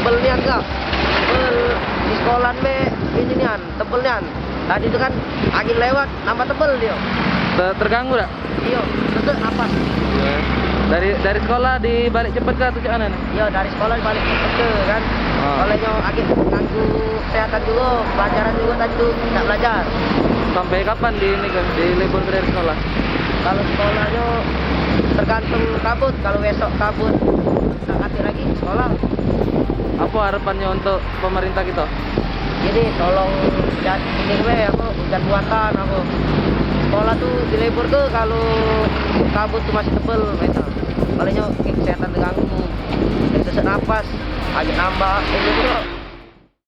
tebel nian kak. Tebel di sekolah be ini nian, tebel nian. Tadi itu kan angin lewat, nambah tebel dia. Terganggu dak? Iya, tetep apa? Dari sekolah dibalik cepet ke atau mana nih? Iya, dari sekolah balik ke kan. Soalnya agak ganggu kesehatan juga, pelajaran juga tadi tuh tidak belajar. Sampai kapan di ini kan di libur dari sekolah? Kalau sekolahnya tergantung kabut, kalau besok kabut tak hati lagi sekolah. Apa harapannya untuk pemerintah kita? Jadi tolong ini gue aku hujan buatan aku. Sekolah tuh dilebur ke kalau kabut tuh masih tebel gitu. Palingnya kesehatan terganggu. Jadi sesak napas, agak nambah itu